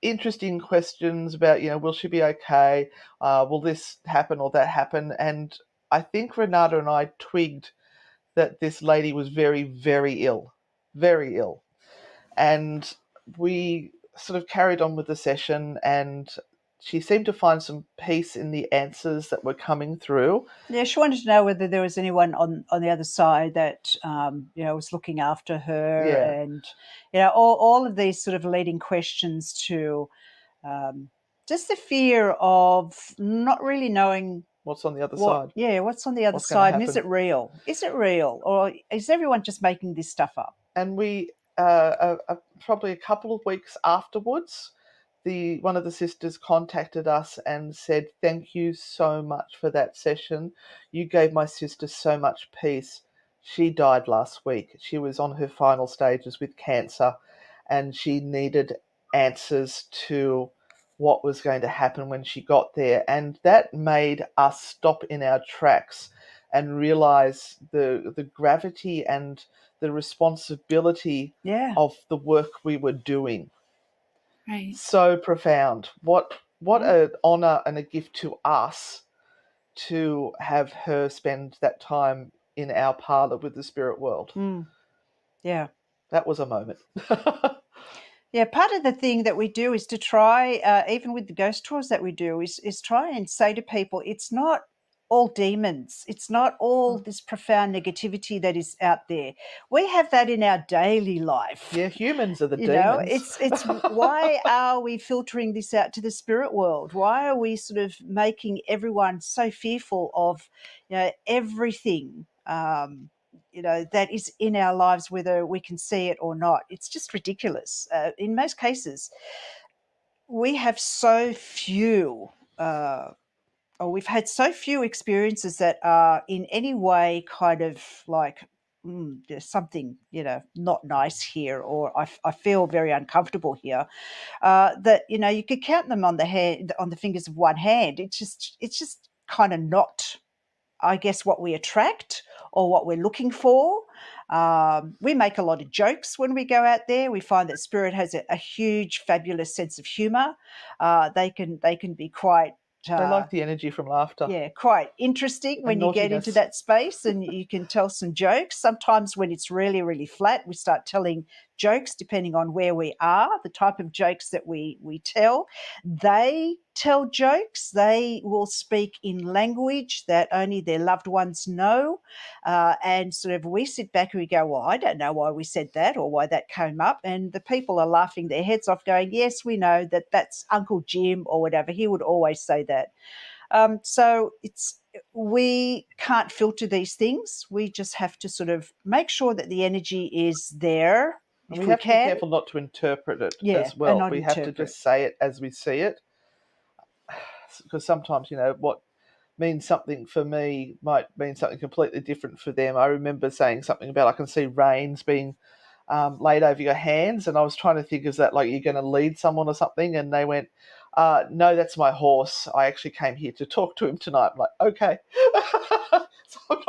interesting questions about, will she be okay? Will this happen or that happen? And I think Renata and I twigged that this lady was very, very ill, very ill. And we sort of carried on with the session, and she seemed to find some peace in the answers that were coming through. Yeah, she wanted to know whether there was anyone on the other side that was looking after her, Yeah. and all of these sort of leading questions to just the fear of not really knowing What's on the other side? what's on the other What's going to side, and is happen? it real? Is it real, or is everyone just making this stuff up? And we probably a couple of weeks afterwards, one of the sisters contacted us and said, thank you so much for that session. You gave my sister so much peace. She died last week. She was on her final stages with cancer, and she needed answers to what was going to happen when she got there. And that made us stop in our tracks and realize the gravity and the responsibility Yeah. of the work we were doing. Right. So profound. What an honor and a gift to us to have her spend that time in our parlor with the spirit world. Yeah. That was a moment. Yeah, part of the thing that we do is to try, even with the ghost tours that we do, is try and say to people, it's not all demons. It's not all this profound negativity that is out there. We have that in our daily life. Yeah, humans are the demons. It's why are we filtering this out to the spirit world? Why are we sort of making everyone so fearful of, everything? That is in our lives, whether we can see it or not. It's just ridiculous. In most cases, we have so few, or we've had so few experiences that are in any way kind of like, there's something, not nice here, or I feel very uncomfortable here. That you could count them on the fingers of one hand. It's just kind of not, I guess, what we attract or what we're looking for. We make a lot of jokes when we go out there. We find that spirit has a huge, fabulous sense of humour. They can be quite. They like the energy from laughter. Yeah, quite interesting when you get into that space, and you can tell some jokes. Sometimes when it's really, really flat, we start telling jokes depending on where we are, the type of jokes that we tell. They tell jokes. They will speak in language that only their loved ones know. And sort of we sit back and we go, well, I don't know why we said that or why that came up. And the people are laughing their heads off going, yes, we know that's Uncle Jim or whatever. He would always say that. So we can't filter these things. We just have to sort of make sure that the energy is there. And we have to be careful not to interpret it as well. We have to just say it as we see it. Because sometimes, what means something for me might mean something completely different for them. I remember saying something about I can see reins being laid over your hands, and I was trying to think, is that like you're going to lead someone or something? And they went, no, that's my horse. I actually came here to talk to him tonight. I'm like, okay. So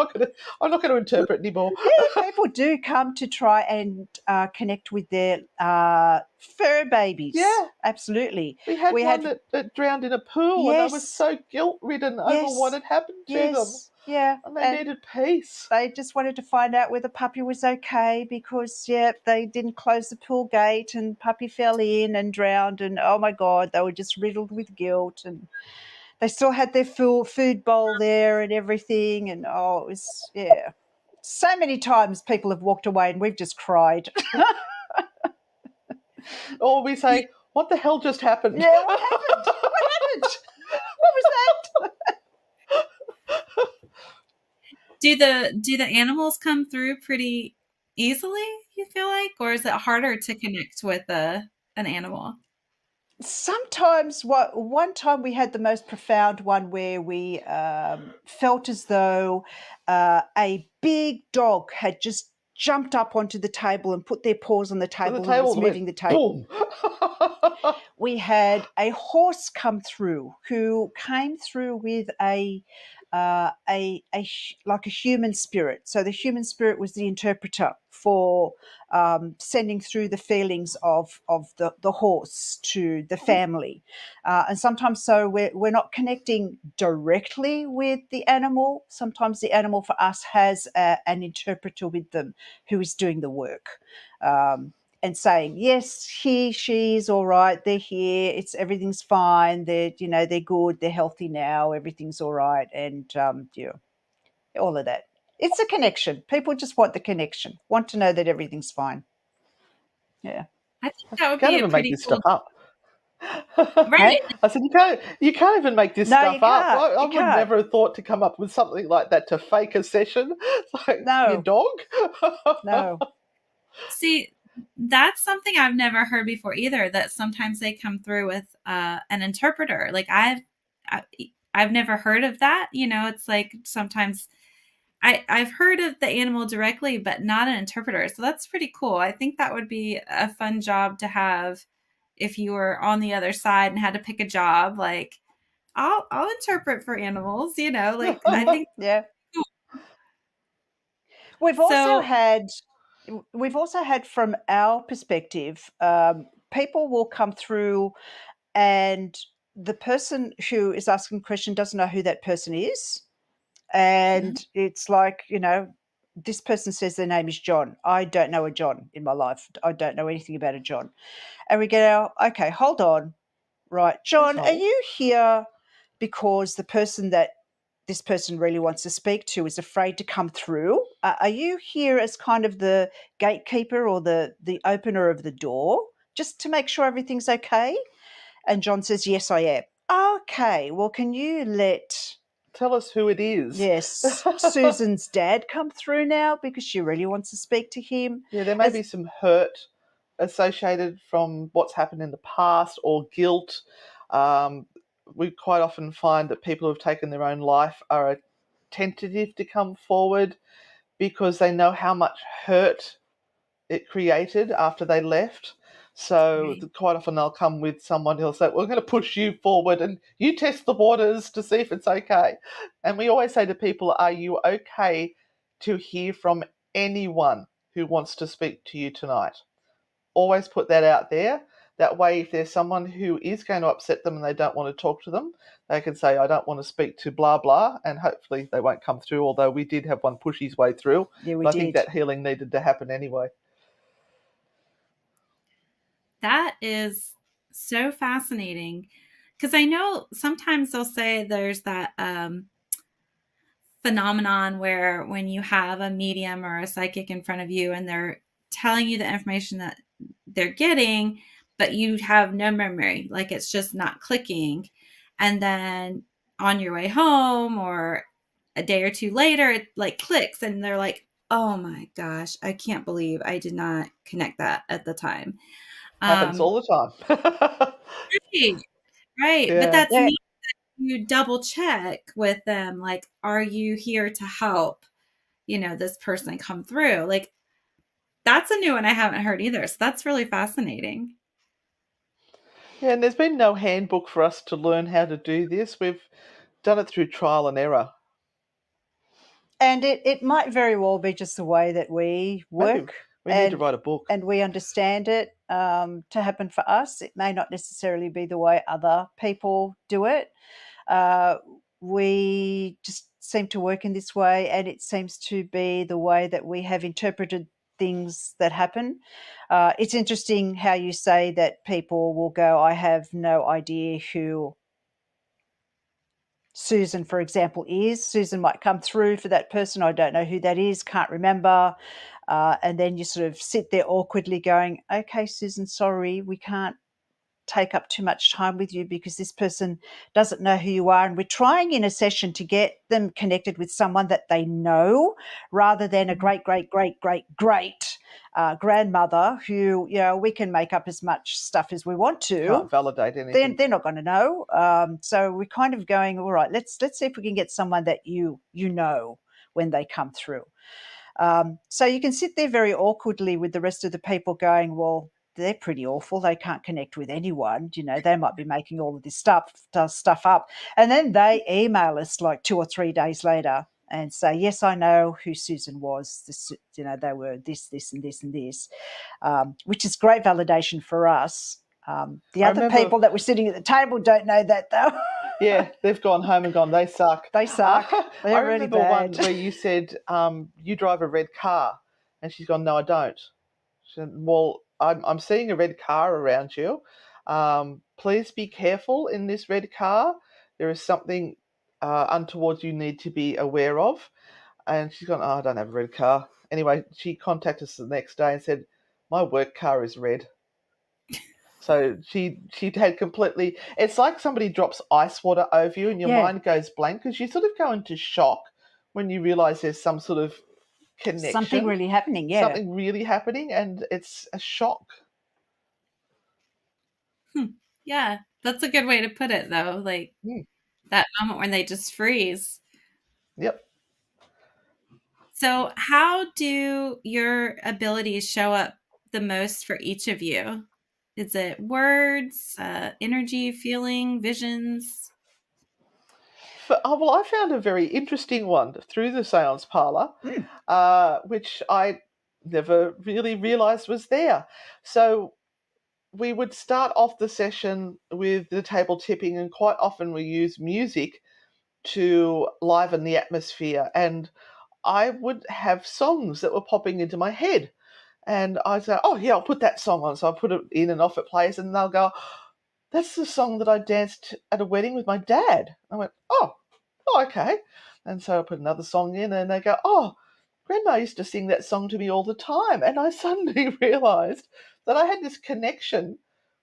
I'm not going to interpret anymore. Yeah, people do come to try and connect with their fur babies. Yeah. Absolutely. We had We one had, that drowned in a pool, and they were yes, so guilt-ridden over what yes, had happened to them, yes, yeah. and they And needed peace. they just wanted to find out whether puppy was okay because, yeah, they didn't close the pool gate and puppy fell in and drowned. And oh my God, they were just riddled with guilt. And they still had their full food bowl there and everything. And oh, it was, yeah. So many times people have walked away and we've just cried. Or we say, "What the hell just happened?" Yeah, what happened? What happened? What was that? Do the animals come through pretty easily, you feel like, or is it harder to connect with an animal? Sometimes, one time we had the most profound one where we felt as though a big dog had just jumped up onto the table and put their paws on the So the table and was table went moving the table. boom. We had a horse come through who came through with like a human spirit. So the human spirit was the interpreter for sending through the feelings of the horse to the family. And sometimes, so we're not connecting directly with the animal. Sometimes the animal for us has an interpreter with them who is doing the work. And saying, yes, he, she's all right, they're here, everything's fine, they're good, they're healthy now, everything's all right, and all of that. It's a connection. People just want the connection, want to know that everything's fine. Yeah. I think that You would can't be a even make pretty this cool. stuff up. Right. Hey? I said, you can't even make this No, stuff you up. can't. I You would can't. never have thought to come up with something like that to fake a session. It's like, your No, dog? no. See, that's something I've never heard before either, that sometimes they come through with an interpreter. Like I- I've never heard of that. It's like sometimes I've heard of the animal directly, but not an interpreter. So that's pretty cool. I think that would be a fun job to have if you were on the other side and had to pick a job. Like I'll interpret for animals. Like I Mhm. think Yeah. We've also so. had we've also had from our perspective, people will come through and the person who is asking the question doesn't know who that person is. And it's like, this person says their name is John. I don't know a John in my life. I don't know anything about a John. And we go, okay, hold on. Right. Please John, are hold. you here because the person that this person really wants to speak to is afraid to come through? Are you here as kind of the gatekeeper or the opener of the door just to make sure everything's okay? And John says, yes, I am. Okay, well, can you let, Tell us who it is. yes, Susan's dad come through now because she really wants to speak to him? Yeah, there may As, be some hurt associated from what's happened in the past or guilt. Um, we quite often find that people who have taken their own life are tentative to come forward because they know how much hurt it created after they left. So Right. quite often they'll come with someone who'll say, "We're going to push you forward and you test the waters to see if it's okay." And we always say to people, "Are you okay to hear from anyone who wants to speak to you tonight?" Always put that out there. That way, if there's someone who is going to upset them and they don't want to talk to them, they can say, "I don't want to speak to blah blah," and hopefully they won't come through. Although we did have one push his way through, yeah, we but I think did. that healing needed to happen anyway. That is so fascinating because I know sometimes they'll say there's that phenomenon where when you have a medium or a psychic in front of you and they're telling you the information that they're getting, but you have no memory, like it's just not clicking. And then on your way home or a day or two later, it like clicks and they're like, oh my gosh, I can't believe I did not connect that at the time. Happens Um, all the time. right, right. But Yeah. that's Yeah, neat. You double check with them, like, are you here to help, this person come through? Like, that's a new one I haven't heard either. So that's really fascinating. Yeah, and there's been no handbook for us to learn how to do this. We've done it through trial and error. And it might very well be just the way that we Maybe work we need to write a book. and we understand it to happen for us. It may not necessarily be the way other people do it. Uh, we just seem to work in this way, and it seems to be the way that we have interpreted things that happen. It's interesting how you say that people will go, I have no idea who Susan, for example, is. Susan might come through for that person. I don't know who that is, can't remember. And then you sort of sit there awkwardly going, okay, Susan, sorry, we can't take up too much time with you because this person doesn't know who you are. And we're trying in a session to get them connected with someone that they know rather than a great, great, great, great, great grandmother who, we can make up as much stuff as we want to. Can't validate anything. They're not going to know. So we're kind of going, all right, let's see if we can get someone that you know when they come through. So you can sit there very awkwardly with the rest of the people going, well, they're pretty awful. They can't connect with anyone. They might be making all of this stuff up. And then they email us like 2 or 3 days later and say, yes, I know who Susan was. This, they were this, this, and this, and this, which is great validation for us. The other people that were sitting at the table don't know that, though. Yeah, they've gone home and gone, they suck. They suck. They're I really remember bad. one where you said, you drive a red car. And she's gone, no, I don't. She said, well, I'm seeing a red car around you. Please be careful in this red car. There is something untoward you need to be aware of. And she's gone, oh, I don't have a red car. Anyway, she contacted us the next day and said, my work car is red. So she had completely. It's like somebody drops ice water over you, and your mind goes blank because you sort of go into shock when you realise there's some sort of connection, something really happening. Yeah, something really happening, and it's a shock. Yeah, that's a good way to put it, though. Like that moment when they just freeze. Yep. So, how do your abilities show up the most for each of you? Is it words, energy, feeling, visions? Well, I found a very interesting one through the seance parlour, which I never really realised was there. So we would start off the session with the table tipping, and quite often we use music to liven the atmosphere. And I would have songs that were popping into my head. And I'd say, oh, yeah, I'll put that song on. So I put it in and off it plays, and they'll go, that's the song that I danced at a wedding with my dad. I went, oh, okay. And so I put another song in, and they go, oh, Grandma used to sing that song to me all the time. And I suddenly realised that I had this connection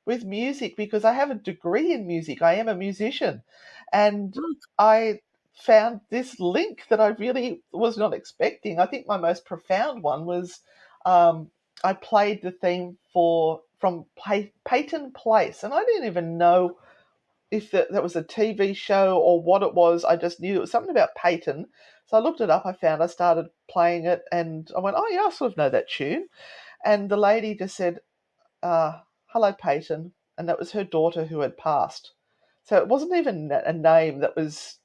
with music because I have a degree in music. I am a musician. And I found this link that I really was not expecting. I think my most profound one was I played the theme from Peyton Place, and I didn't even know if that was a TV show or what it was. I just knew it was something about Peyton. So I looked it up, I started playing it, and I went, oh yeah, I sort of know that tune. And the lady just said, hello, Peyton. And that was her daughter who had passed. So it wasn't even a name that was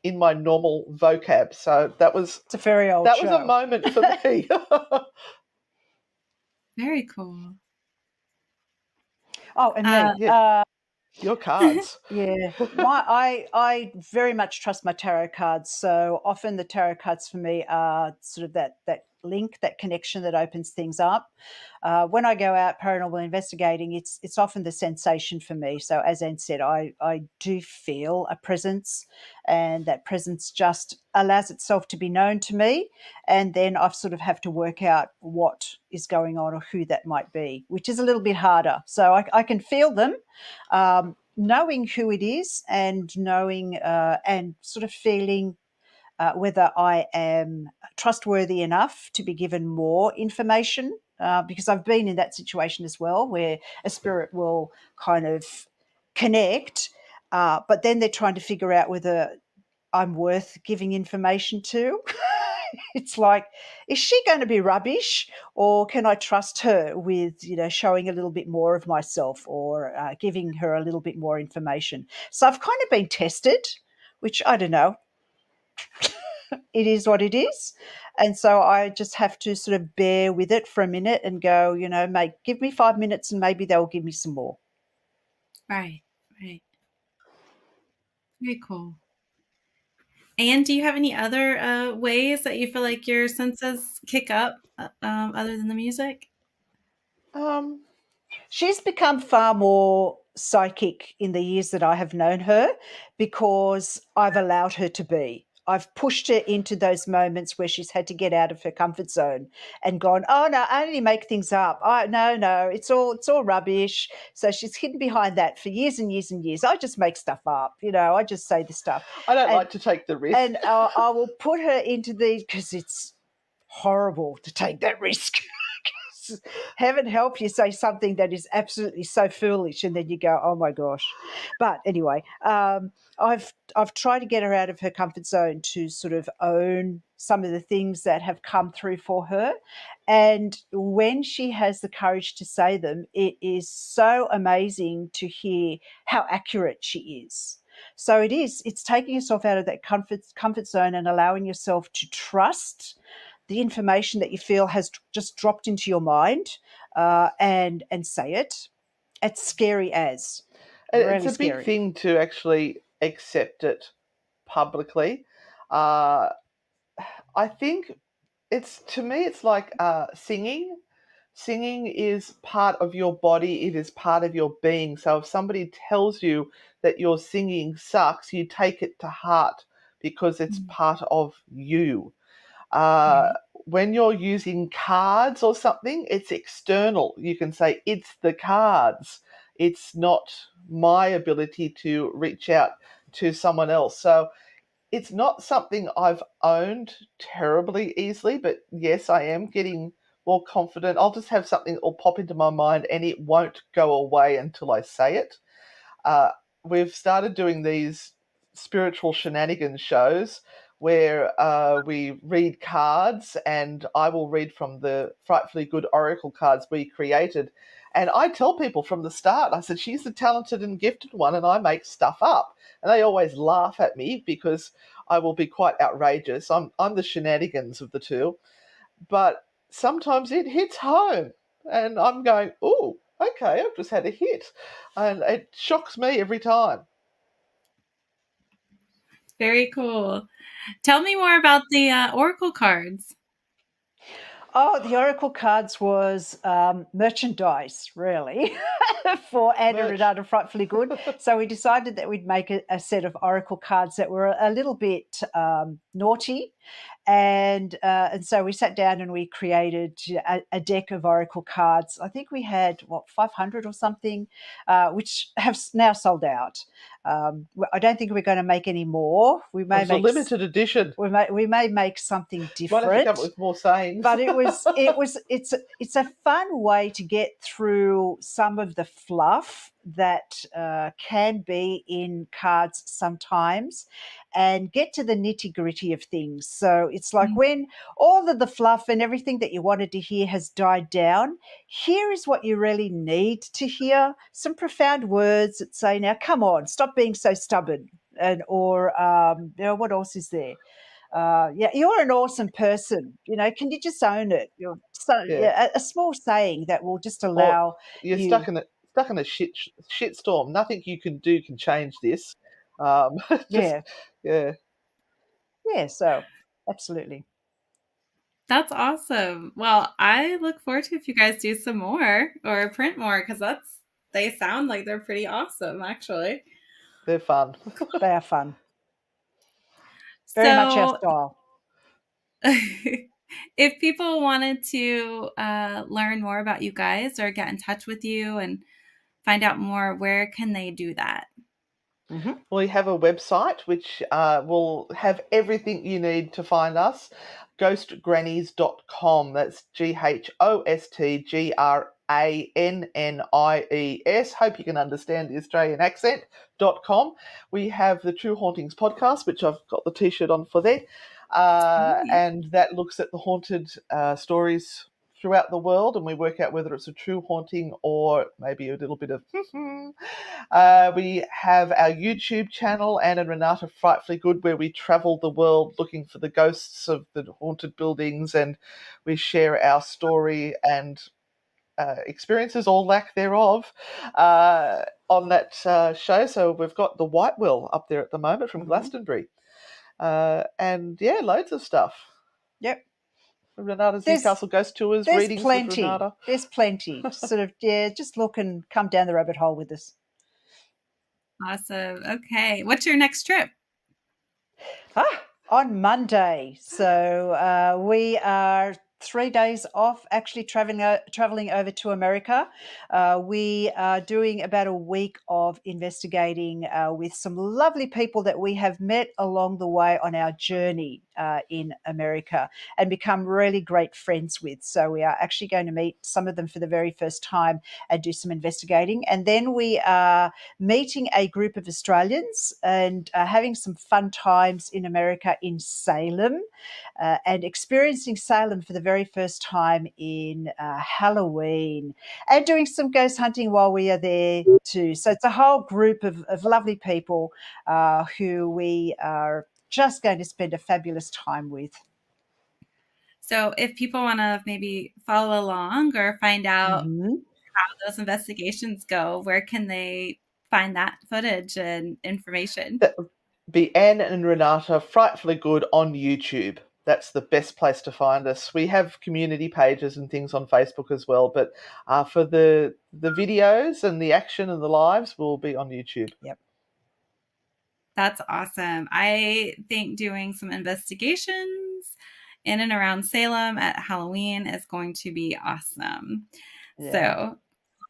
in my normal vocab. So it's a very old that show. was a moment for me. Very cool. Oh, and me. Your cards. Yeah, I very much trust my tarot cards. So often the tarot cards for me are sort of that link, that connection that opens things up. When I go out paranormal investigating, it's often the sensation for me. So as Anne said, I do feel a presence, and that presence just allows itself to be known to me, and then I sort of have to work out what is going on or who that might be, which is a little bit harder. So I can feel them. Knowing who it is and knowing and sort of feeling whether I am trustworthy enough to be given more information, because I've been in that situation as well, where a spirit will kind of connect, but then they're trying to figure out whether I'm worth giving information to. It's like, is she going to be rubbish, or can I trust her with, showing a little bit more of myself, or giving her a little bit more information? So I've kind of been tested, which I don't know. it is what it is. And so I just have to sort of bear with it for a minute and go, mate, give me 5 minutes and maybe they'll give me some more. Right. Right. Very cool. And do you have any other ways that you feel like your senses kick up other than the music? Um, She's become far more psychic in the years that I have known her because I've allowed her to be. I've pushed her into those moments where she's had to get out of her comfort zone and gone, oh no, I only make things up. No, it's all rubbish. So she's hidden behind that for years and years and years. I just make stuff up, I just say the stuff. I don't And like to take the risk. and I will put her into these because it's horrible to take that risk. Heaven help you say something that is absolutely so foolish, and then you go, "Oh my gosh!" But anyway, I've tried to get her out of her comfort zone to sort of own some of the things that have come through for her, and when she has the courage to say them, it is so amazing to hear how accurate she is. So it's taking yourself out of that comfort zone and allowing yourself to trust the information that you feel has just dropped into your mind, and say it. It's scary as It's really a big scary. thing to actually accept it publicly. Uh, I think to me, it's like singing. Singing is part of your body, it is part of your being. So if somebody tells you that your singing sucks, you take it to heart because it's Mm. part of you. Uh, Right. when you're using cards or something, it's external. You can say, it's the cards. It's not my ability to reach out to someone else. So it's not something I've owned terribly easily, but yes, I am getting more confident. I'll just have something that will pop into my mind and it won't go away until I say it. Uh, we've started doing these spiritual shenanigans shows where we read cards, and I will read from the Frightfully Good oracle cards we created. And I tell people from the start, I said, she's the talented and gifted one, and I make stuff up. And they always laugh at me because I will be quite outrageous. I'm the shenanigans of the two. But sometimes it hits home, and I'm going, "Oh, okay, I've just had a hit," and it shocks me every time. Very cool. Tell me more about the oracle cards. Oh, the Oracle cards was merchandise, really, for Anne Merch. Renata Frightfully Good. So we decided that we'd make a set of Oracle cards that were a little bit naughty. And so we sat down and we created a deck of Oracle cards. I think we had, 500 or something, which have now sold out. I don't think we're going to make any more. We It may was a make limited edition. we may make something Might have to come different, up with more sayings. but it's a fun way to get through some of the fluff that can be in cards sometimes, and get to the nitty gritty of things. So it's like Mm. when all of the fluff and everything that you wanted to hear has died down, here is what you really need to hear: some profound words that say, now come on, stop being so stubborn. And or what else is there? Yeah, you're an awesome person. Can you just own it? Yeah. Yeah, a small saying that will just Or allow you're you. stuck in a shit storm. Nothing you can do can change this. Just Yeah, yeah. yeah. So absolutely. That's awesome. Well, I look forward to if you guys do some more or print more because they sound like they're pretty awesome, actually. They're fun. They are fun. Very much our So, style. if people wanted to learn more about you guys or get in touch with you and find out more, where can they do that? Hmm. We have a website which will have everything you need to find us. Ghostgrannies.com. That's GHOSTGRANNIES. Hope you can understand the Australian accent.com. We have the True Hauntings podcast, which I've got the t shirt on for there. Oh, yeah. And that looks at the haunted stories throughout the world, and we work out whether it's a true haunting or maybe a little bit of we have our YouTube channel, Anne and Renata Frightfully Good, where we travel the world looking for the ghosts of the haunted buildings, and we share our story and experiences or lack thereof on that show. So we've got the White Will up there at the moment from Glastonbury. And yeah, loads of stuff. Yep. Renata's Newcastle Ghost Tours, There's readings plenty. with Renata. There's plenty. Sort of, yeah, just look and come down the rabbit hole with us. Awesome. Okay. What's your next trip? On Monday. So we are 3 days off, actually traveling over to America. We are doing about a week of investigating with some lovely people that we have met along the way on our journey in America and become really great friends with. So we are actually going to meet some of them for the very first time and do some investigating. And then we are meeting a group of Australians and having some fun times in America in Salem and experiencing Salem for the very first time in Halloween and doing some ghost hunting while we are there too. So it's a whole group of lovely people who we are just going to spend a fabulous time with. So if people want to maybe follow along or find out how those investigations go, where can they find that footage and information? That would be Anne and Renata Frightfully Good on YouTube. That's the best place to find us. We have community pages and things on Facebook as well, but for the videos and the action and the lives will be on YouTube. Yep. That's awesome. I think doing some investigations in and around Salem at Halloween is going to be awesome. Yeah. So,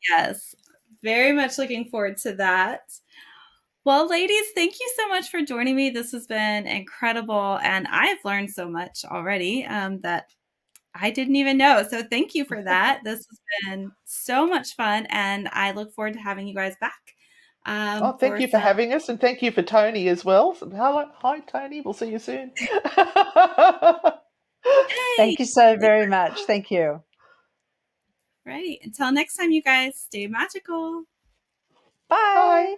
yes, very much looking forward to that. Well, ladies, thank you so much for joining me. This has been incredible, and I've learned so much already that I didn't even know. So thank you for that. This has been so much fun, and I look forward to having you guys back. Thank you for having us, and thank you for Tony as well. Hello, hi Tony. We'll see you soon. Thank you so very much. Thank you. Right. Until next time, you guys, stay magical. Bye.